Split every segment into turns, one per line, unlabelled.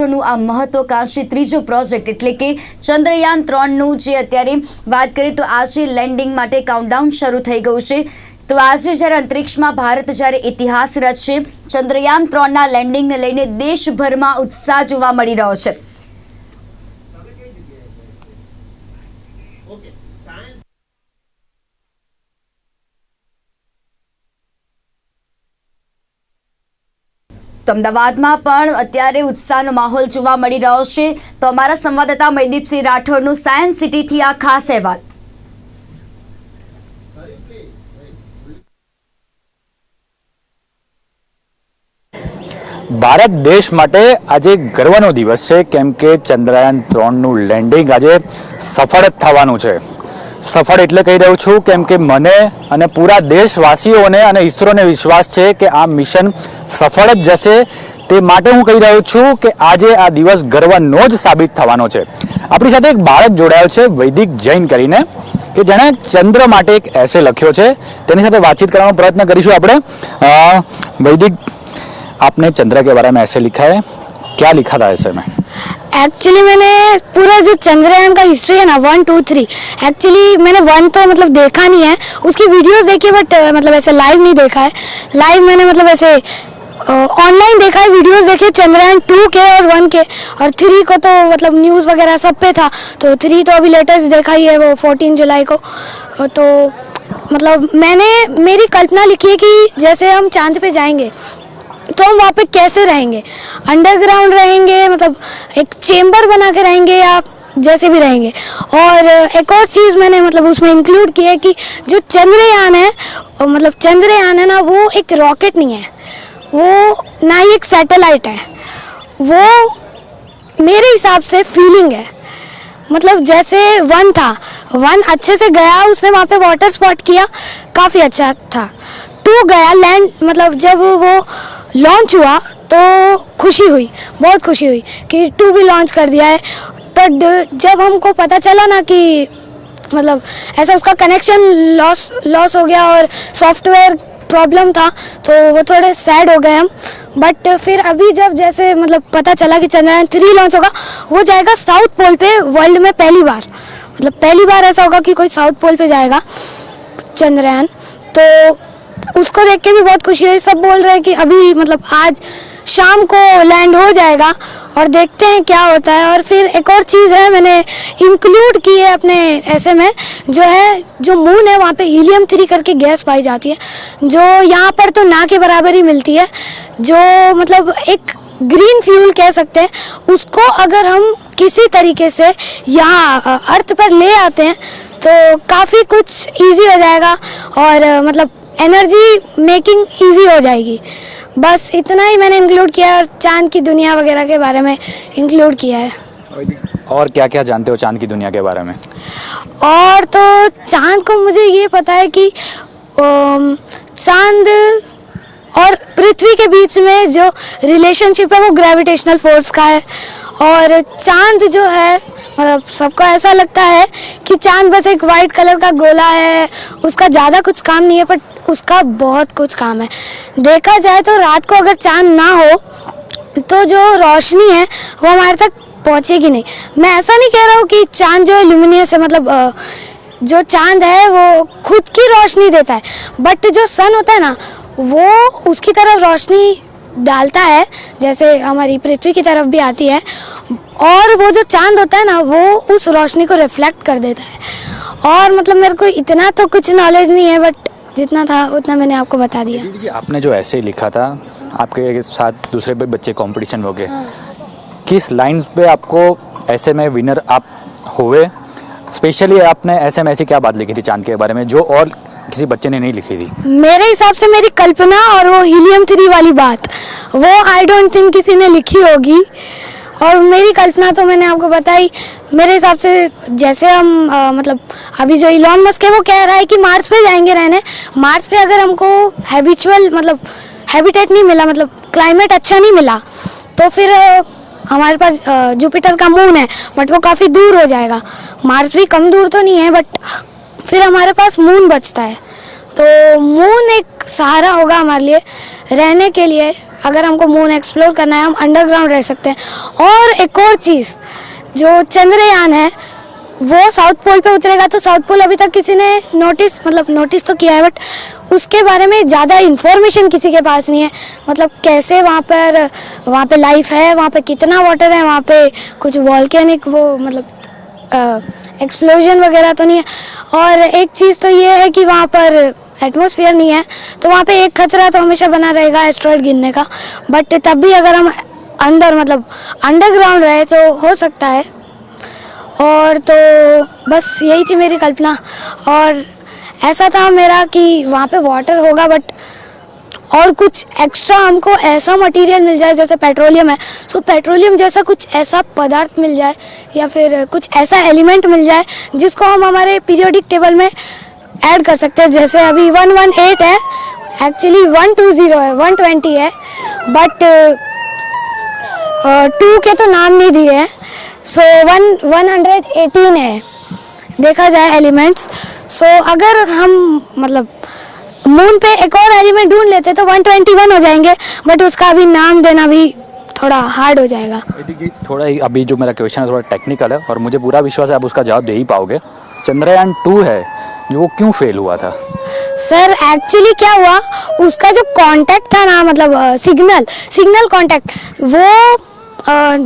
આ મહત્વકાંક્ષી ત્રીજો પ્રોજેક્ટ એટલે કે ચંદ્રયાન 3નું જે અત્યારે વાત કરીએ તો આજે લેન્ડિંગ માટે કાઉન્ટડાઉન શરૂ થઈ ગયું છે। તો આજે જ્યારે અંતરિક્ષમાં ભારત જ્યારે ઇતિહાસ રચશે, ચંદ્રયાન 3ના લેન્ડિંગને લઈને દેશભરમાં ઉત્સાહ જોવા મળી રહ્યો છે। तो अमदावाद में पण अत्यारे उत्साहनो माहौल जोवा मळी रह्यो छे। तो अमारा संवाददाता मयदीपसिंह राठौरनो सायन्स सिटी थी आ खास अहेवाल।
भारत देश माटे आजे गर्वनो दिवस छे, केम के चंद्रयान 3નું લેન્ડિંગ આજે સફળ થવાનું છે। सफल एटले कही रह्यो छुं केम के मने अने पूरा देशवासीओने अने इसरोने विश्वास छे के आ मिशन सफल ज जशे। ते माटे हूँ कही रह्यो छुं के आजे आ दिवस गर्वनो ज साबित थवानो छे। आपणी साथे एक बाळक जोडायो छे वैदिक जैन करीने, के जेणे चंद्र माटे एक एसे लख्यो छे। तेनी साथे बातचीत करवानो प्रयत्न करीशुं आपणे। वैदिक, आपने चंद्र के बारे में ऐसे लिखा है, क्या लिखा था ऐसे में?
एक्चुअली मैंने पूरा जो चंद्रयान का हिस्ट्री है ना 1, 2, 3, एक्चुअली मैंने 1 तो मतलब देखा नहीं है, उसकी वीडियोस देखी है बट मतलब ऐसे लाइव नहीं देखा है। लाइव मैंने मतलब ऐसे ऑनलाइन देखा है, वीडियोस देखे चंद्रयान 2 के और 1 के, और 3 को तो मतलब न्यूज़ वगैरह सब पे था। तो 3 तो अभी लेटेस्ट देखा ही है, वो 14 जुलाई को। तो मतलब मैंने मेरी कल्पना लिखी है कि जैसे हम चांद पे जाएंगे तो हम वहाँ पे कैसे रहेंगे, अंडरग्राउंड रहेंगे, मतलब एक चेम्बर बना के रहेंगे या जैसे भी रहेंगे। और एक और चीज़ मैंने मतलब उसमें इंक्लूड की है कि जो चंद्रयान है, मतलब चंद्रयान है ना, वो एक रॉकेट नहीं है, वो ना ही एक सैटेलाइट है, वो मेरे हिसाब से फीलिंग है। मतलब जैसे 1 था, 1 अच्छे से गया, उसने वहाँ पे वाटर स्पॉट किया, काफ़ी अच्छा था। 2 गया लैंड, मतलब जब वो लॉन्च हुआ तो खुशी हुई, बहुत खुशी हुई कि 2 भी लॉन्च कर दिया है। बट जब हमको पता चला ना कि मतलब ऐसा उसका कनेक्शन लॉस हो गया और सॉफ्टवेयर प्रॉब्लम था, तो वो थोड़े सैड हो गए हम। बट फिर अभी जब जैसे मतलब पता चला कि चंद्रयान 3 लॉन्च होगा, वो जाएगा साउथ पोल पे वर्ल्ड में पहली बार, मतलब पहली बार ऐसा होगा कि कोई साउथ पोल पे जाएगा चंद्रयान। तो उसको देख के भी बहुत खुशी हुई। सब बोल रहे हैं कि अभी मतलब आज शाम को लैंड हो जाएगा और देखते हैं क्या होता है। और फिर एक और चीज़ है मैंने इंक्लूड की है अपने ऐसे में, जो है जो मून है वहाँ पे हीलियम 3 करके गैस पाई जाती है, जो यहाँ पर तो ना के बराबर ही मिलती है, जो मतलब एक ग्रीन फ्यूल कह सकते हैं। उसको अगर हम किसी तरीके से यहाँ अर्थ पर ले आते हैं तो काफ़ी कुछ ईजी हो जाएगा और मतलब एनर्जी मेकिंग इजी हो जाएगी। बस इतना ही मैंने इंक्लूड किया और चांद की दुनिया वगैरह के बारे में इंक्लूड किया है।
और क्या क्या जानते हो चांद की दुनिया के बारे में?
और तो चांद को मुझे ये पता है कि चांद और पृथ्वी के बीच में जो रिलेशनशिप है वो ग्रेविटेशनल फोर्स का है। और चांद जो है मतलब सबको ऐसा लगता है कि चांद बस एक वाइट कलर का गोला है, उसका ज़्यादा कुछ काम नहीं है, बट उसका बहुत कुछ काम है। देखा जाए तो रात को अगर चांद ना हो तो जो रोशनी है वो हमारे तक पहुंचेगी नहीं। मैं ऐसा नहीं कह रहा हूँ कि चांद जो है ल्यूमिनियस है, मतलब जो चांद है वो खुद की रोशनी देता है, बट जो सन होता है ना वो उसकी तरफ रोशनी डालता है, जैसे हमारी पृथ्वी की तरफ भी आती है। और वो जो चांद होता है ना वो उस रोशनी को रिफ्लेक्ट कर देता है। और मतलब मेरे को इतना तो कुछ नॉलेज नहीं है, बट जितना था उतना मैंने आपको बता दिया।
जी, आपने जो ऐसे लिखा था, आपके साथ दूसरे पे बच्चे कंपटीशन हो गए, किस लाइन पे आपको ऐसे में विनर आप हुए? स्पेशली आपने ऐसे में ऐसी क्या बात लिखी थी चांद के बारे में जो और किसी बच्चे ने नहीं लिखी थी?
मेरे हिसाब से मेरी कल्पना और वो हीलियम 3 वाली बात, वो आई डोंट थिंक किसी ने लिखी होगी। और मेरी कल्पना तो मैंने आपको बताई। मेरे हिसाब से जैसे हम मतलब अभी जो इलॉन मस्क है वो कह रहा है कि मार्स पे जाएंगे रहने। मार्स पे अगर हमको हैबिचुअल मतलब हैबिटेट नहीं मिला, मतलब क्लाइमेट अच्छा नहीं मिला, तो फिर हमारे पास जुपिटर का मून है बट वो काफ़ी दूर हो जाएगा। मार्स भी कम दूर तो नहीं है, बट फिर हमारे पास मून बचता है। तो मून एक सहारा होगा हमारे लिए रहने के लिए, अगर हमको मून एक्सप्लोर करना है हम अंडरग्राउंड रह सकते हैं। और एक और चीज़, जो चंद्रयान है वो साउथ पोल पे उतरेगा, तो साउथ पोल अभी तक किसी ने नोटिस तो किया है, बट उसके बारे में ज़्यादा इन्फॉर्मेशन किसी के पास नहीं है। मतलब कैसे वहाँ पे लाइफ है, वहाँ पे कितना वाटर है, वहाँ पे कुछ वॉल्केनिक एक्सप्लोजन वगैरह तो नहीं है। और एक चीज़ तो ये है कि वहाँ पर एटमॉस्फेयर नहीं है, तो वहाँ पे एक खतरा तो हमेशा बना रहेगा एस्ट्रॉयड गिरने का। बट तब भी अगर हम अंदर अंडरग्राउंड रहे तो हो सकता है। और तो बस यही थी मेरी कल्पना, और ऐसा था मेरा कि वहाँ पे वाटर होगा, बट और कुछ एक्स्ट्रा हमको ऐसा मटेरियल मिल जाए, जैसे पेट्रोलियम है, सो पेट्रोलियम जैसा कुछ ऐसा पदार्थ मिल जाए या फिर कुछ ऐसा एलिमेंट मिल जाए जिसको हम हमारे पीरियोडिक टेबल में ऐड कर सकते हैं। जैसे अभी 118 है, एक्चुअली 120 है, 120 है, बट 2 के तो नाम नहीं दिए हैं, सो 118 है देखा जाए एलिमेंट्स। सो अगर हम मून पे एक और एलिमेंट ढूंढ लेते तो 121 हो जाएंगे, बट उसका अभी नाम देना भी थोड़ा हार्ड हो जाएगा।
देखिए थोड़ा ही अभी जो मेरा क्वेश्चन है थोड़ा टेक्निकल है और मुझे पूरा विश्वास है आप उसका जवाब दे ही पाओगे। चंद्रयान 2 है जो वो क्यों फेल हुआ था?
सर एक्चुअली क्या हुआ, उसका जो कांटेक्ट था ना, सिग्नल कांटेक्ट, वो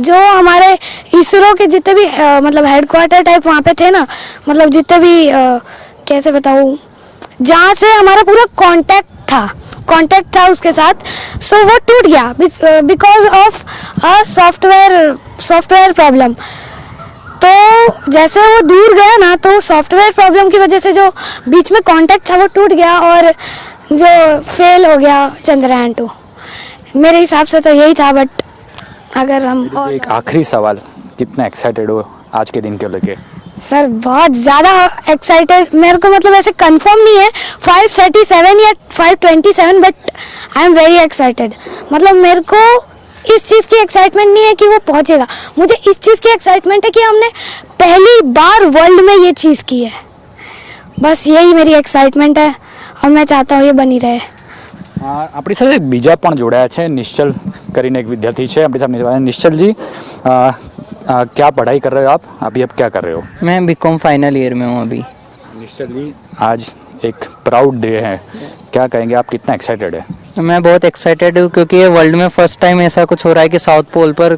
जो हमारे इसरो के जितने भी हेडक्वार्टर टाइप वहाँ पे थे ना, जितने भी कैसे बताऊँ, जहाँ से हमारा पूरा कांटेक्ट था उसके साथ, सो वो टूट गया because of a software problem. तो जैसे वो दूर गया ना, तो सॉफ्टवेयर प्रॉब्लम की वजह से जो बीच में कांटेक्ट था वो टूट गया और जो फेल हो गया चंद्रयान 2। मेरे हिसाब से तो यही था, बट अगर हम और
एक आखिरी सवाल, कितना एक्साइटेड हो आज के दिन को लेके?
सर बहुत ज़्यादा एक्साइटेड, मेरे को ऐसे कंफर्म नहीं है 537 या 527, but I am very excited. मेरे को इस चीज़ की एक्साइटमेंट नहीं है कि वो पहुंचेगा, मुझे इस चीज़ की एक्साइटमेंट है कि हमने पहली बार वर्ल्ड में ये चीज़ की है। बस यही मेरी एक्साइटमेंट है और मैं चाहता हूँ ये बनी रहे।
આપણી સાથે બીજા પણ જોડાયા છે, નિશ્ચલ કરીને એક વિદ્યાર્થી છે આપણી સાથે। નિશ્ચલ जी क्या पढ़ाई कर रहे हो आप अभी, अब क्या कर रहे हो?
मैं बीकॉम फाइनल ईयर में हूँ अभी।
निश्चल जी आज एक प्राउड डे है, क्या कहेंगे आप, कितना एक्साइटेड है?
मैं बहुत एक्साइटेड हूँ क्योंकि ये वर्ल्ड में फर्स्ट टाइम ऐसा कुछ हो रहा है कि साउथ पोल पर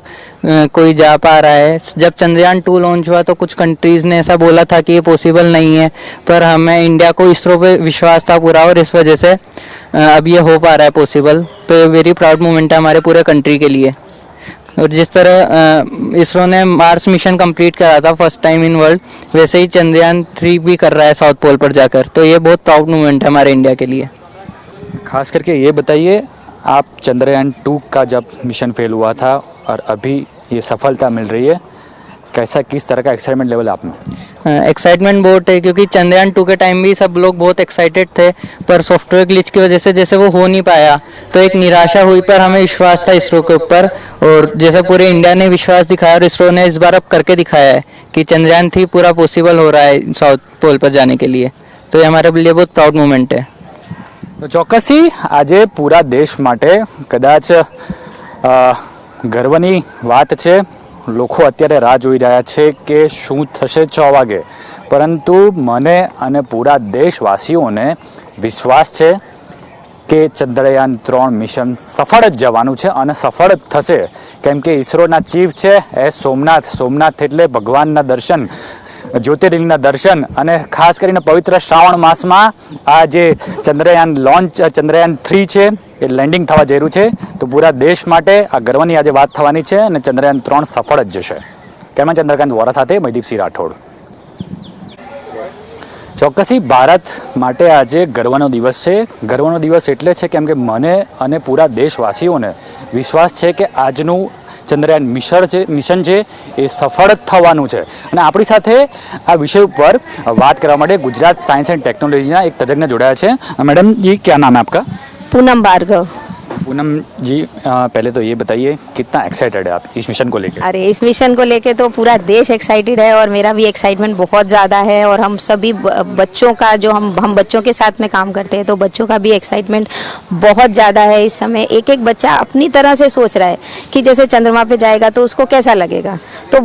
कोई जा पा रहा है। जब चंद्रयान 2 लॉन्च हुआ तो कुछ कंट्रीज़ ने ऐसा बोला था कि ये पॉसिबल नहीं है, पर हमें इंडिया को इसरो पे विश्वास था पूरा और इस वजह से अब ये हो पा रहा है पॉसिबल। तो ये वेरी प्राउड मोमेंट है हमारे पूरे कंट्री के लिए। और जिस तरह इसरो ने मार्स मिशन कंप्लीट करा था फर्स्ट टाइम इन वर्ल्ड, वैसे ही चंद्रयान 3 भी कर रहा है साउथ पोल पर जाकर, तो ये बहुत प्राउड मोमेंट है हमारे इंडिया के लिए।
खास करके ये बताइए, आप चंद्रयान 2 का जब मिशन फेल हुआ था और अभी ये सफलता मिल रही है, कैसा किस तरह का एक्साइटमेंट लेवल है आप में?
एक्साइटमेंट बहुत है क्योंकि चंद्रयान 2 के टाइम भी सब लोग बहुत एक्साइटेड थे, पर सॉफ्टवेयर ग्लिच की वजह से जैसे वो हो नहीं पाया तो एक निराशा हुई, पर हमें विश्वास था इसरो के ऊपर और जैसे पूरे इंडिया ने विश्वास दिखाया और इसरो ने इस बार अब करके दिखाया है कि चंद्रयान 3 पूरा पॉसिबल हो रहा है साउथ पोल पर जाने के लिए। तो ये हमारे लिए बहुत प्राउड मोमेंट है।
તો ચોક્કસથી આજે પૂરા દેશ માટે કદાચ ગર્વની વાત છે। લોકો અત્યારે રાહ જોઈ રહ્યા છે કે શું થશે 6 વાગે, પરંતુ મને અને પૂરા દેશવાસીઓને વિશ્વાસ છે કે ચંદ્રયાન 3 મિશન સફળ જ જવાનું છે અને સફળ જ થશે, કેમ કે ઇસરોના ચીફ છે એ સોમનાથ એટલે ભગવાનના દર્શન, જ્યોતિર્લિંગના દર્શન અને ખાસ કરીને પવિત્ર શ્રાવણ માસમાં આ જે ચંદ્રયાન 3 છે એ લેન્ડિંગ થવા જઈ રહ્યું છે। તો પૂરા દેશ માટે આ ગર્વની આજે વાત થવાની છે અને ચંદ્રયાન 3 સફળ જ જશે। કેમેરામેન ચંદ્રકાંત વોરા સાથે મયદીપસિંહ રાઠોડ। ચોક્કસથી ભારત માટે આજે ગર્વનો દિવસ છે। ગર્વનો દિવસ એટલે છે કેમ કે મને અને પૂરા દેશવાસીઓને વિશ્વાસ છે કે આજનું ચંદ્રયાન મિશન છે એ સફળ થવાનું છે। અને આપણી સાથે આ વિષય ઉપર વાત કરવા માટે ગુજરાત સાયન્સ એન્ડ ટેકનોલોજીના એક તજજ્ઞ જોડાયા છે। मैडम जी क्या नाम है आपका?
पूनम भार्गव।
पूनम जी पहले तो ये बताइए कितना एक्साइटेड है आप इस मिशन को लेकर?
अरे इस मिशन को लेके तो पूरा देश एक्साइटेड है और मेरा भी एक्साइटमेंट बहुत ज़्यादा है और हम सभी बच्चों का जो हम बच्चों के साथ में काम करते हैं तो बच्चों का भी एक्साइटमेंट बहुत ज़्यादा है। इस समय एक एक बच्चा अपनी तरह से सोच रहा है कि जैसे चंद्रमा पे जाएगा तो उसको कैसा लगेगा, तो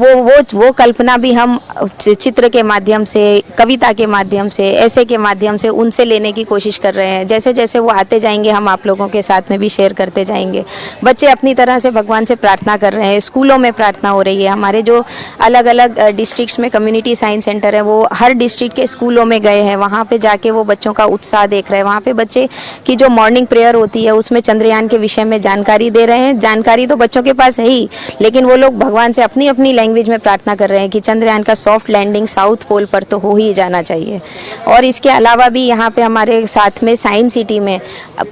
वो कल्पना भी हम चित्र के माध्यम से, कविता के माध्यम से, ऐसे के माध्यम से उनसे लेने की कोशिश कर रहे हैं। जैसे जैसे वो आते जाएंगे हम आप लोगों के साथ में भी शेयर करते जाएंगे। बच्चे अपनी तरह से भगवान से प्रार्थना कर रहे हैं, स्कूलों में प्रार्थना हो रही है। हमारे जो अलग अलग डिस्ट्रिक्ट्स में कम्युनिटी साइंस सेंटर है वो हर डिस्ट्रिक्ट के स्कूलों में गए हैं, वहाँ पे जाके वो बच्चों का उत्साह देख रहे हैं। वहाँ पे बच्चे की जो मॉर्निंग प्रेयर होती है उसमें चंद्रयान के विषय में जानकारी दे रहे हैं। जानकारी तो बच्चों के पास है ही, लेकिन वो लोग भगवान से अपनी अपनी लैंग्वेज में प्रार्थना कर रहे हैं कि चंद्रयान का सॉफ्ट लैंडिंग साउथ पोल पर तो हो ही जाना चाहिए। और इसके अलावा भी यहाँ पे हमारे साथ में साइंस सिटी में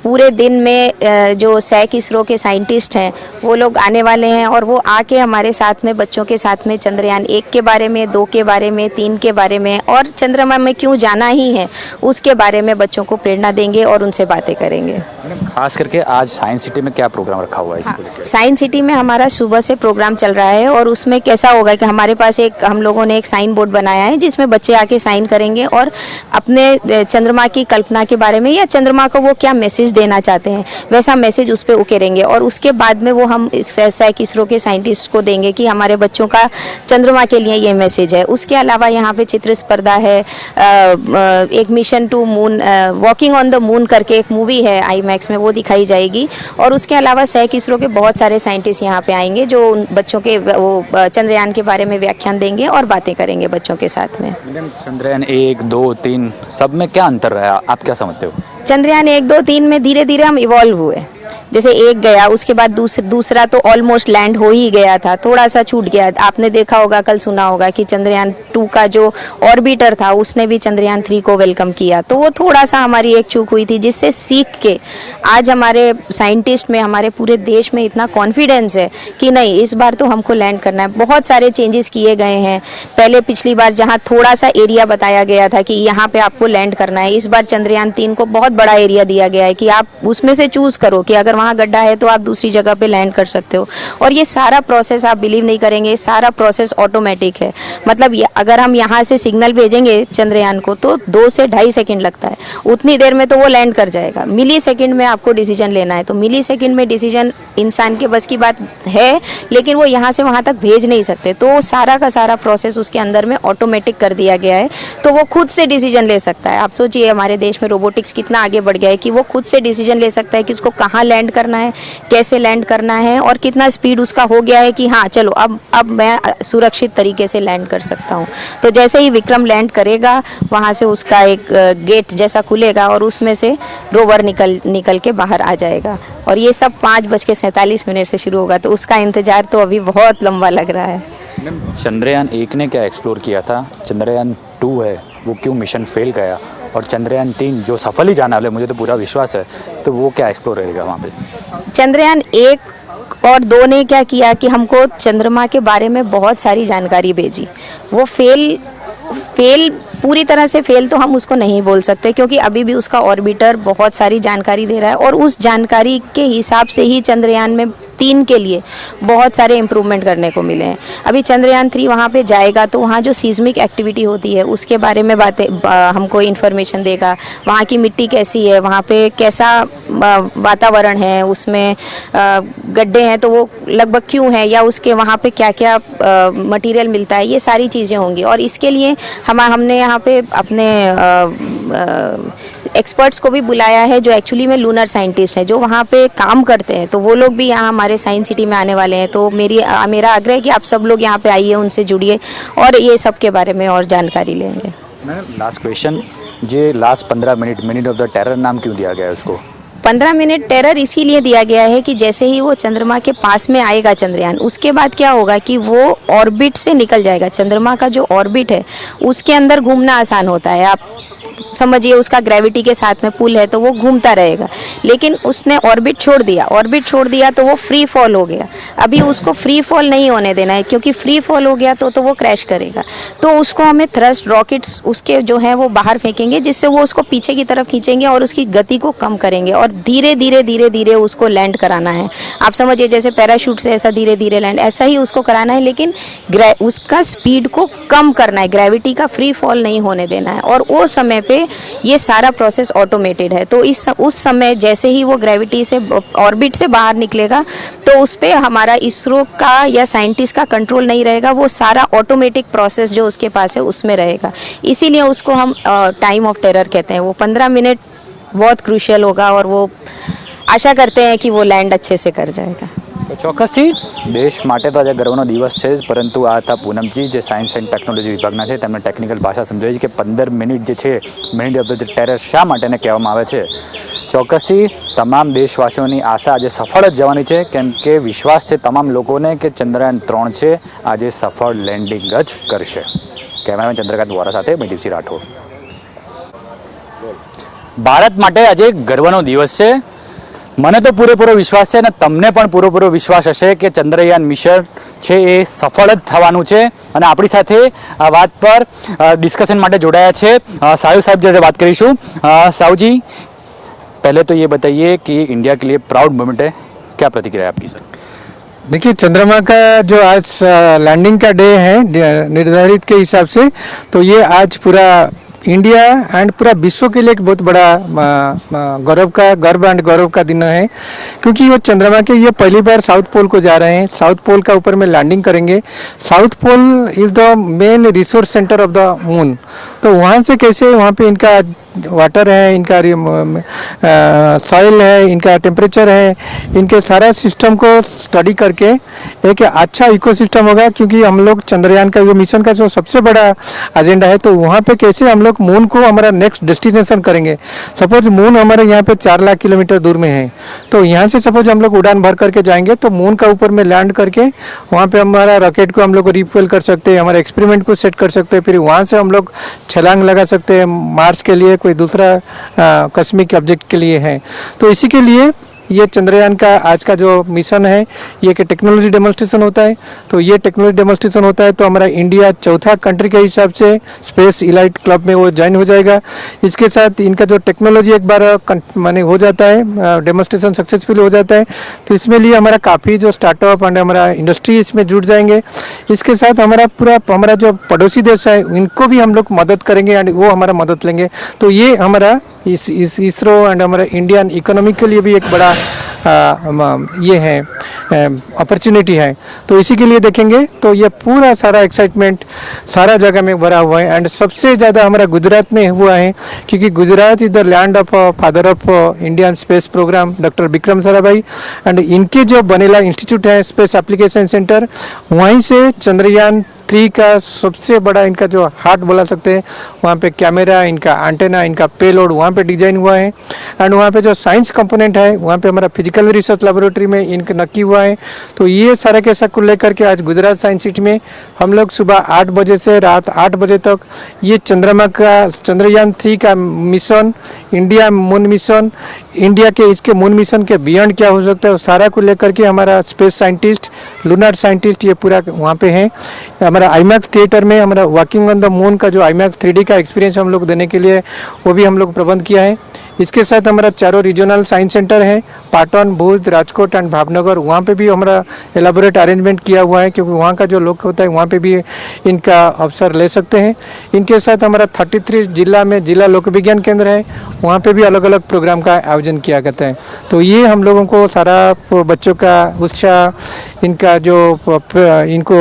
पूरे दिन में जो सैक इसरो के साइंटिस्ट हैं वो लोग आने वाले हैं और वो आके हमारे साथ में बच्चों के साथ में चंद्रयान 1 के बारे में, 2 के बारे में, 3 के बारे में और चंद्रमा में क्यों जाना ही है उसके बारे में बच्चों को प्रेरणा देंगे और उनसे बातें करेंगे।
खास करके आज साइंस सिटी में क्या प्रोग्राम रखा हुआ है इसको लेकर?
साइंस सिटी में हमारा सुबह से प्रोग्राम चल रहा है और उसमें कैसा होगा कि हमारे पास हम लोगों ने एक साइन बोर्ड बनाया है जिसमें बच्चे आके साइन करेंगे और अपने चंद्रमा की कल्पना के बारे में या चंद्रमा को वो क्या मैसेज देना चाहते हैं वैसा मैसेज उस पर उकेरेंगे और उसके बाद में वो हम सैक इसरो के साइंटिस्ट को देंगे कि हमारे बच्चों का चंद्रमा के लिए ये मैसेज है। उसके अलावा यहाँ पे चित्र स्पर्धा है, एक mission to moon, walking on the moon करके एक मूवी है IMAX में, वो दिखाई जाएगी। और उसके अलावा सैक इसरो के बहुत सारे साइंटिस्ट यहाँ पे आएंगे जो उन बच्चों के वो चंद्रयान के बारे में व्याख्यान देंगे और बातें करेंगे बच्चों के साथ में।
चंद्रयान 1, 2, 3 सब में क्या अंतर रहा, आप क्या समझते हो?
चंद्रयान 1, 2, 3 में धीरे धीरे हम इवॉल्व हुए। जैसे 1 गया उसके बाद दूसरा तो ऑलमोस्ट लैंड हो ही गया था, थोड़ा सा छूट गया। आपने देखा होगा, कल सुना होगा कि चंद्रयान 2 का जो ऑर्बिटर था उसने भी चंद्रयान 3 को वेलकम किया, तो वो थोड़ा सा हमारी एक चूक हुई थी जिससे सीख के आज हमारे साइंटिस्ट में, हमारे पूरे देश में इतना कॉन्फिडेंस है कि नहीं इस बार तो हमको लैंड करना है। बहुत सारे चेंजेस किए गए हैं। पहले पिछली बार जहाँ थोड़ा सा एरिया बताया गया था कि यहाँ पे आपको लैंड करना है, इस बार चंद्रयान 3 को बहुत बड़ा एरिया दिया गया है कि आप उसमें से चूज करो कि अगर वहाँ गड्ढा है तो आप दूसरी जगह पे लैंड कर सकते हो। और ये सारा प्रोसेस आप बिलीव नहीं करेंगे, सारा प्रोसेस ऑटोमेटिक है। मतलब अगर हम यहाँ से सिग्नल भेजेंगे चंद्रयान को तो 2 से 2.5 सेकंड लगता है, उतनी देर में तो वो लैंड कर जाएगा। मिली सेकंड में आपको डिसीजन लेना है, तो मिली सेकंड में डिसीजन इंसान के बस की बात है, लेकिन वो यहाँ से वहाँ तक भेज नहीं सकते। तो सारा का सारा प्रोसेस उसके अंदर में ऑटोमेटिक कर दिया गया है, तो वो खुद से डिसीजन ले सकता है। आप सोचिए हमारे देश में रोबोटिक्स कितना आगे बढ़ गया है कि वो खुद से डिसीजन ले सकता है कि उसको कहाँ लैंड करना है, कैसे लैंड करना है और कितना स्पीड उसका हो गया है कि हाँ चलो अब मैं सुरक्षित तरीके से लैंड कर सकता हूँ। तो जैसे ही विक्रम लैंड करेगा वहाँ से उसका एक गेट जैसा खुलेगा और उसमें से रोवर निकल के बाहर आ जाएगा और ये सब 5:47 से शुरू होगा, तो उसका इंतजार तो अभी बहुत लंबा लग रहा है।
चंद्रयान 1 ने क्या एक्सप्लोर किया था, चंद्रयान 2 है वो क्यों मिशन फेल गया, और चंद्रयान 3 जो सफल ही जाने वाले मुझे तो पूरा विश्वास है, तो वो क्या एक्सप्लोर रहेगा वहाँ पे?
चंद्रयान 1 और 2 ने क्या किया कि हमको चंद्रमा के बारे में बहुत सारी जानकारी भेजी। वो फेल पूरी तरह से फेल तो हम उसको नहीं बोल सकते क्योंकि अभी भी उसका ऑर्बिटर बहुत सारी जानकारी दे रहा है और उस जानकारी के हिसाब से ही चंद्रयान में 3 के लिए बहुत सारे इम्प्रूवमेंट करने को मिले हैं। अभी चंद्रयान 3 वहाँ पे जाएगा तो वहाँ जो सीस्मिक एक्टिविटी होती है उसके बारे में बातें हमको इन्फॉर्मेशन देगा। वहाँ की मिट्टी कैसी है, वहाँ पे कैसा वातावरण है, उसमें गड्ढे हैं तो वो लगभग क्यों है, या उसके वहाँ पे क्या क्या मटेरियल मिलता है, ये सारी चीज़ें होंगी। और इसके लिए हमने यहाँ पे अपने एक्सपर्ट्स को भी बुलाया है जो एक्चुअली में लूनर साइंटिस्ट हैं जो वहाँ पे काम करते हैं, तो वो लोग भी यहाँ हमारे साइंस सिटी में आने वाले हैं। तो मेरा आग्रह है कि आप सब लोग यहाँ पे आइए, उनसे जुड़िए और ये सब के बारे में और जानकारी लेंगे।
लास्ट क्वेश्चन, ये last 15 minute of the terror नाम क्यों दिया गया है उसको?
15 मिनट टेरर इसीलिए दिया गया है कि जैसे ही वो चंद्रमा के पास में आएगा चंद्रयान, उसके बाद क्या होगा कि वो ऑर्बिट से निकल जाएगा। चंद्रमा का जो ऑर्बिट है उसके अंदर घूमना आसान होता है। आप समझिए उसका ग्रेविटी के साथ में पुल है तो वो घूमता रहेगा। लेकिन उसने ऑर्बिट छोड़ दिया तो वो फ्री फॉल हो गया। अभी उसको फ्री फॉल नहीं होने देना है, क्योंकि फ्री फॉल हो गया तो वो क्रैश करेगा। तो उसको हमें थ्रस्ट रॉकेट्स उसके जो हैं वो बाहर फेंकेंगे, जिससे वो उसको पीछे की तरफ खींचेंगे और उसकी गति को कम करेंगे और धीरे धीरे उसको लैंड कराना है। आप समझिए जैसे पैराशूट से ऐसा धीरे धीरे लैंड, ऐसा ही उसको कराना है, लेकिन उसका स्पीड को कम करना है, ग्रेविटी का फ्री फॉल नहीं होने देना है। और वो समय पे ये सारा प्रोसेस ऑटोमेटेड है। तो उस समय जैसे ही वो ग्रेविटी से ऑर्बिट से बाहर निकलेगा तो उस पे हमारा इसरो का या साइंटिस्ट का कंट्रोल नहीं रहेगा, वो सारा ऑटोमेटिक प्रोसेस जो उसके पास है उसमें रहेगा। इसीलिए उसको हम टाइम ऑफ टेरर कहते हैं। वो 15 मिनट बहुत क्रूशियल होगा और वो आशा करते हैं कि वो लैंड अच्छे से कर जाएगा।
તો ચોક્કસથી દેશ માટે તો આજે ગર્વનો દિવસ છે જ, પરંતુ આ હતા પૂનમજી જે સાયન્સ એન્ડ ટેકનોલોજી વિભાગના છે, તેમણે ટેકનિકલ ભાષા સમજાવી છે કે 15 મિનિટ જે છે મિનિટ ઓફ ધ ટેરર શા માટે એને કહેવામાં આવે છે। ચોક્કસથી તમામ દેશવાસીઓની આશા આજે સફળ જ જવાની છે, કેમ કે વિશ્વાસ છે તમામ લોકોને કે ચંદ્રયાન 3 છે આજે સફળ લેન્ડિંગ જ કરશે। કેમેરામેન ચંદ્રકાંત વોરા સાથે મહિદીપસિંહ રાઠોડ। ભારત માટે આજે ગર્વનો દિવસ છે। મને તો પૂરેપૂરો વિશ્વાસ છે અને તમને પણ પૂરેપૂરો વિશ્વાસ હશે કે ચંદ્રયાન મિશન છે એ સફળ જ થવાનું છે। અને આપણી સાથે આ વાત પર ડિસ્કશન માટે જોડાયા છે સાયુ સાહેબ, જોડે વાત કરીશું। साहू जी, पहले तो ये बताइए कि इंडिया के लिए प्राउड मोमेंट है, क्या प्रतिक्रिया है आपकी सर?
देखिए, चंद्रमा का जो आज लैंडिंग का डे है निर्धारित के हिसाब से, तो ये आज पूरा इंडिया एंड पूरा विश्व के लिए एक बहुत बड़ा गौरव का दिन है, क्योंकि वो चंद्रमा के ये पहली बार साउथ पोल को जा रहे हैं। साउथ पोल का ऊपर में लैंडिंग करेंगे। South pole is the main resource centre of the moon. तो वहाँ से कैसे वहाँ पे इनका वाटर है, इनका सॉइल है, इनका टेम्परेचर है, इनके सारा सिस्टम को स्टडी करके एक अच्छा इकोसिस्टम होगा। क्योंकि हम लोग चंद्रयान का जो मिशन का जो सबसे बड़ा एजेंडा है, तो वहाँ पे कैसे हम लोग मून को हमारा नेक्स्ट डेस्टिनेशन करेंगे। सपोज मून हमारे यहाँ पे 4 लाख किलोमीटर दूर में है, तो यहाँ से सपोज हम लोग उड़ान भर करके जाएंगे तो मून का ऊपर में लैंड करके वहाँ पे हमारा रॉकेट को हम लोग रिफ्यूल कर सकते हैं, हमारे एक्सपेरिमेंट को सेट कर सकते हैं, फिर वहाँ से हम लोग छलांग लगा सकते हैं मार्स के लिए, कोई दूसरा कॉस्मिक ऑब्जेक्ट के लिए है। तो इसी के लिए ये चंद्रयान का आज का जो मिशन है ये कि टेक्नोलॉजी डेमोन्स्ट्रेशन होता है। तो ये टेक्नोलॉजी डेमोन्स्ट्रेशन होता है तो हमारा इंडिया चौथा कंट्री के हिसाब से स्पेस इलाइट क्लब में वो ज्वाइन हो जाएगा। इसके साथ इनका जो टेक्नोलॉजी एक बार माने हो जाता है, डेमोन्स्ट्रेशन सक्सेसफुल हो जाता है, तो इसमें लिए हमारा काफ़ी जो स्टार्टअप एंड हमारा इंडस्ट्री इसमें जुड़ जाएंगे। इसके साथ हमारा जो पड़ोसी देश है इनको भी हम लोग मदद करेंगे एंड वो हमारा मदद लेंगे। तो ये हमारा इस इसरो एंड हमारा इंडियन इकोनॉमी के लिए भी एक बड़ा ये है अपॉर्चुनिटी है। तो इसी के लिए देखेंगे तो ये पूरा सारा एक्साइटमेंट सारा जगह में भरा हुआ है। एंड सबसे ज़्यादा हमारा गुजरात में हुआ है, क्योंकि Gujarat is the land of father of Indian space programme doctor Vikram Sarabhai. And इनके जो बनेला इंस्टीट्यूट है स्पेस एप्लीकेशन सेंटर, वहीं से चंद्रयान 3 का सबसे बड़ा इनका जो हार्ट बोला सकते हैं, वहाँ पे कैमरा, इनका एंटेना, इनका पेलोड वहाँ पे डिजाइन हुआ है। एंड वहाँ पे जो साइंस कंपोनेंट है वहाँ पे हमारा फिजिकल रिसर्च लेबोरेटरी में इनका नक्की हुआ है। तो ये सारा के सब को लेकर के आज गुजरात साइंस सिटी में हम लोग सुबह 8 बजे से रात 8 बजे तक ये चंद्रयान 3 का mission, India moon mission, India के इसके मून मिशन के बियॉन्ड क्या हो सकता है सारा को लेकर के हमारा स्पेस साइंटिस्ट, लूनर साइंटिस्ट ये पूरा वहाँ पे है। हमारा आईमैक्स थिएटर में हमारा वॉकिंग ऑन द मून का जो आईमैक्स 3D का एक्सपीरियंस हम लोग देने के लिए वो भी हम लोग प्रबंध किया है। इसके साथ हमारा चारों रीजनल साइंस सेंटर है, पाटन, भुज, राजकोट एंड भावनगर, वहाँ पे भी हमारा एलाबोरेट अरेंजमेंट किया हुआ है, क्योंकि वहाँ का जो लोग होता है वहाँ पे भी इनका अवसर ले सकते हैं। इनके साथ हमारा 33 जिला में जिला लोक विज्ञान केंद्र है, वहाँ पे भी अलग अलग प्रोग्राम का आयोजन किया जाता है। तो ये हम लोगों को सारा बच्चों का उत्साह, इनका इनको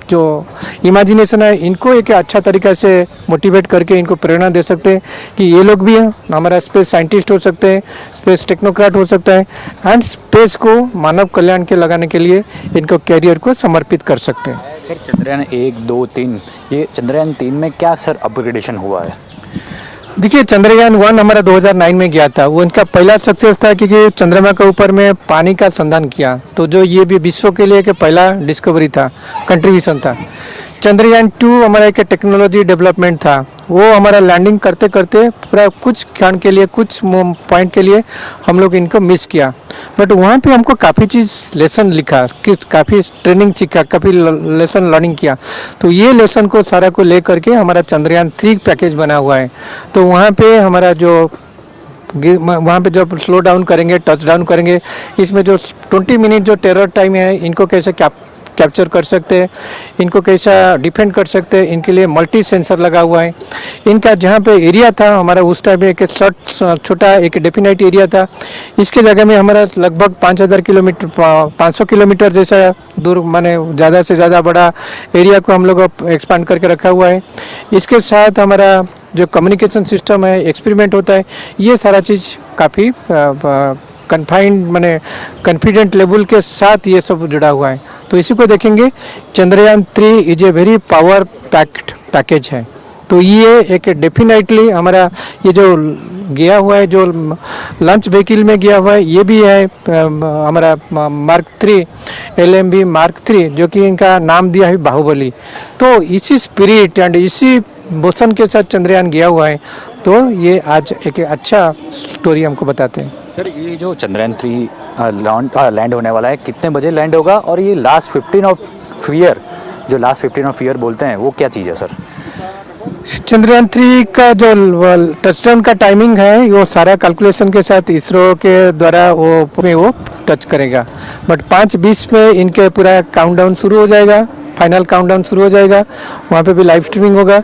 जो इमेजिनेशन है इनको एक अच्छा तरीका से मोटिवेट करके इनको प्रेरणा दे सकते हैं कि ये लोग भी हमारा स्पेस साइंटिस्ट हो सकते हैं, स्पेस टेक्नोक्रेट हो सकता है एंड स्पेस को मानव कल्याण के लगाने के लिए इनको कैरियर को समर्पित कर सकते हैं।
सर, चंद्रयान 1, 2, 3, ये चंद्रयान 3 में क्या सर अपग्रेडेशन हुआ है?
देखिए, चंद्रयान 1 हमारा 2009 में गया था, वो इनका पहला सक्सेस था क्योंकि चंद्रमा के ऊपर में पानी का संधान किया। तो जो ये भी विश्व के लिए एक पहला डिस्कवरी था, कंट्रीब्यूशन था। चंद्रयान 2 हमारा एक टेक्नोलॉजी डेवलपमेंट था, वो हमारा लैंडिंग करते करते पूरा कुछ क्षण के लिए, कुछ पॉइंट के लिए हम लोग इनको मिस किया, बट वहाँ पे हमको काफ़ी चीज़ लेसन लिखा, कि काफ़ी ट्रेनिंग सीखा, काफ़ी लेसन लर्निंग किया। तो ये लेसन को सारा को ले करके हमारा चंद्रयान 3 पैकेज बना हुआ है। तो वहाँ पे हमारा जो वहाँ पे जब स्लो डाउन करेंगे, टच डाउन करेंगे, इसमें जो 20 मिनट जो टेरर टाइम है, इनको कैसे कैप्चर कर सकते हैं, इनको कैसा डिफेंड कर सकते हैं, इनके लिए मल्टी सेंसर लगा हुआ है। इनका जहाँ पे एरिया था हमारा उस टाइम एक छोटा एक डेफिनेट एरिया था, इसके जगह में हमारा लगभग 5000 किलोमीटर 500 किलोमीटर जैसा दूर, माने ज़्यादा से ज़्यादा बड़ा एरिया को हम लोग एक्सपांड करके रखा हुआ है। इसके साथ हमारा जो कम्युनिकेशन सिस्टम है, एक्सपेरिमेंट होता है, ये सारा चीज़ काफ़ी कन्फाइंड माने कॉन्फिडेंट लेवल के साथ ये सब जुड़ा हुआ है। तो इसी को देखेंगे, Chandrayaan 3 is a very power packed package है। तो ये एक डेफिनेटली हमारा ये जो गया हुआ है, जो लंच व्हीकल में गया हुआ है, ये भी है हमारा मार्क 3 LMB मार्क 3, जो कि इनका नाम दिया है बाहुबली। तो इसी स्पिरिट एंड इसी मोशन के साथ चंद्रयान गया हुआ है। तो ये आज एक अच्छा स्टोरी हमको बताते हैं।
सर, ये जो चंद्रयान 3 लैंड होने वाला है, कितने बजे लैंड होगा, और ये लास्ट 15 ऑफ ईयर बोलते हैं, वो क्या चीज़ है सर?
चंद्रयान 3 का जो टचडाउन का टाइमिंग है, वो सारा कैलकुलेशन के साथ इसरो के द्वारा वो टच करेगा, बट 5:20 में इनके पूरा काउंटडाउन शुरू हो जाएगा, फाइनल काउंटडाउन शुरू हो जाएगा। वहाँ पे भी लाइव स्ट्रीमिंग होगा।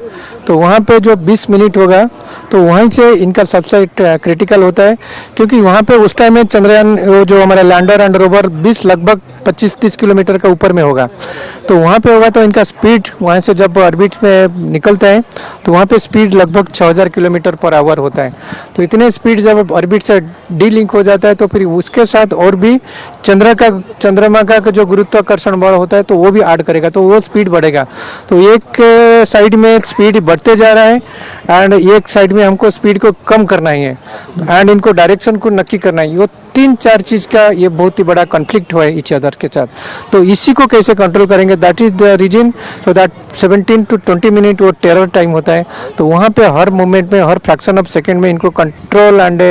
तो वहाँ पे जो 20 मिनट होगा, तो वहीं से इनका सबसे क्रिटिकल होता है, क्योंकि वहाँ पे उस टाइम में चंद्रयान वो जो हमारा लैंडर एंड रोवर 20 लगभग 25-30 किलोमीटर का ऊपर में होगा। तो वहाँ पे होगा, तो इनका स्पीड वहाँ से जब ऑर्बिट में निकलता है, तो वहाँ पे स्पीड लगभग 6000 किलोमीटर पर आवर होता है। तो इतने स्पीड जब ऑर्बिट से डी लिंक हो जाता है, तो फिर उसके साथ और भी चंद्रमा का जो गुरुत्वाकर्षण बल होता है, तो वो भी ऐड करेगा, तो वो स्पीड बढ़ेगा। तो एक साइड में स्पीड बढ़ते जा रहा है एंड एक साइड में हमको स्पीड को कम करना ही है एंड इनको डायरेक्शन को नक्की करना है। वो 3-4 चीज़ का ये बहुत ही बड़ा कॉन्फ्लिक्ट हुआ है ईच अदर के साथ। तो इसी को कैसे कंट्रोल करेंगे, दैट इज द रीजन। तो दैट 17 to 20 मिनट वो टेरर टाइम होता है। तो वहाँ पे हर मोमेंट में, हर फ्रैक्शन ऑफ सेकेंड में इनको कंट्रोल एंड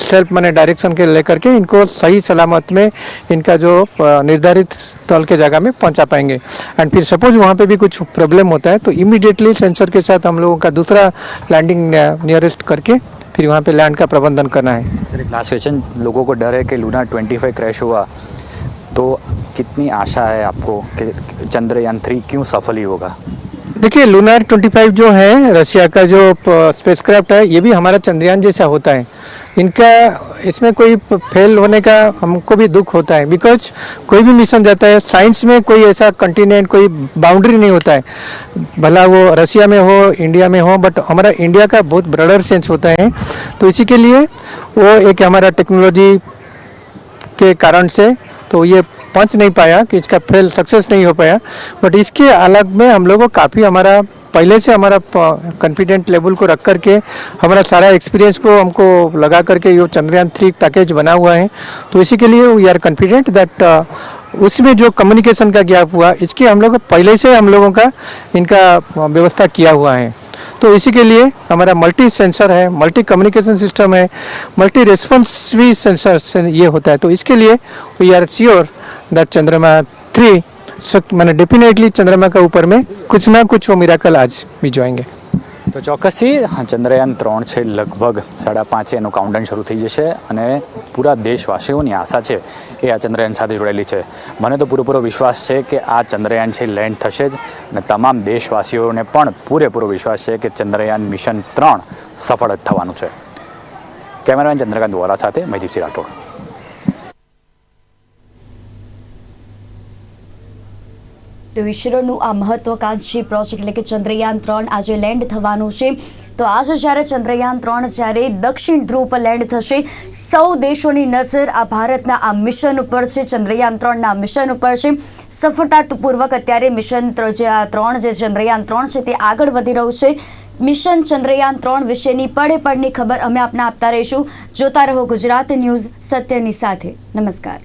सेल्फ माने डायरेक्शन के लेकर के इनको सही सलामत में इनका जो निर्धारित स्थल के जगह में पहुँचा पाएंगे। एंड फिर सपोज वहाँ पे भी कुछ प्रॉब्लम होता है, तो इमीडिएटली सेंसर के साथ हम लोगों का दूसरा लैंडिंग नियरेस्ट करके फिर वहाँ पे लैंड का प्रबंधन करना है।
सर, एक लास्ट क्वेश्चन, लोगों को डर है कि लूना 25 क्रैश हुआ, तो कितनी आशा है आपको कि चंद्रयान 3 क्यों सफल ही होगा?
देखिए, लूनार 25 जो है रशिया का जो स्पेसक्राफ्ट है, ये भी हमारा चंद्रयान जैसा होता है। इनका इसमें कोई फेल होने का हमको भी दुख होता है, बिकॉज कोई भी मिशन जाता है, साइंस में कोई ऐसा कंटिनेंट, कोई बाउंड्री नहीं होता है, भला वो रशिया में हो, इंडिया में हो, बट हमारा इंडिया का बहुत ब्रॉडर सेंस होता है। तो इसी के लिए वो एक हमारा टेक्नोलॉजी के कारण से तो ये पहुंच नहीं पाया, कि इसका फेल सक्सेस नहीं हो पाया। बट इसके अलग में हम लोगों को काफ़ी हमारा पहले से हमारा कॉन्फिडेंट लेवल को रख करके हमारा सारा एक्सपीरियंस को हमको लगा करके ये चंद्रयान 3 पैकेज बना हुआ है। तो इसी के लिए वी आर कॉन्फिडेंट दैट उसमें जो कम्युनिकेशन का गैप हुआ, इसके हम लोग पहले से हम लोगों का इनका व्यवस्था किया हुआ है। तो इसी के लिए हमारा मल्टी सेंसर है, मल्टी कम्युनिकेशन सिस्टम है, मल्टी रेस्पॉन्स भी सेंसर से ये होता है। तो इसके लिए वी आर श्योर दैट चंद्रमा 3 मैंने डेफिनेटली चंद्रमा का ऊपर में कुछ ना कुछ वो मिराकल आज भिजवाएंगे।
તો ચોક્કસથી ચંદ્રયાન 3 છે લગભગ 5:30 એનું કાઉન્ટડાઉન શરૂ થઈ જશે અને પૂરા દેશવાસીઓની આશા છે એ આ ચંદ્રયાન સાથે જોડાયેલી છે। મને તો પૂરેપૂરો વિશ્વાસ છે કે આ ચંદ્રયાન છે લેન્ડ થશે જ અને તમામ દેશવાસીઓને પણ પૂરેપૂરો વિશ્વાસ છે કે ચંદ્રયાન મિશન 3 સફળ જ થવાનું છે। કેમેરામેન ચંદ્રકાંત વોરા સાથે મહિદીપસિંહ રાઠોડ।
તો ઇસરોનું આ મહત્વકાંક્ષી પ્રોજેક્ટ એટલે કે ચંદ્રયાન 3 આજે લેન્ડ થવાનું છે। તો આજે જ્યારે ચંદ્રયાન 3 જ્યારે દક્ષિણ ધ્રુવ પર લેન્ડ થશે, સૌ દેશોની નજર આ ભારતના આ મિશન ઉપર છે, ચંદ્રયાન 3ના મિશન ઉપર છે। સફળતાપૂર્વક અત્યારે મિશન 3 જે ચંદ્રયાન 3 છે તે આગળ વધી રહ્યું છે। મિશન ચંદ્રયાન 3 વિશેની પડે પડની ખબર અમે આપને આપતા રહીશું। જોતા રહો ગુજરાત ન્યૂઝ, સત્યની સાથે। નમસ્કાર।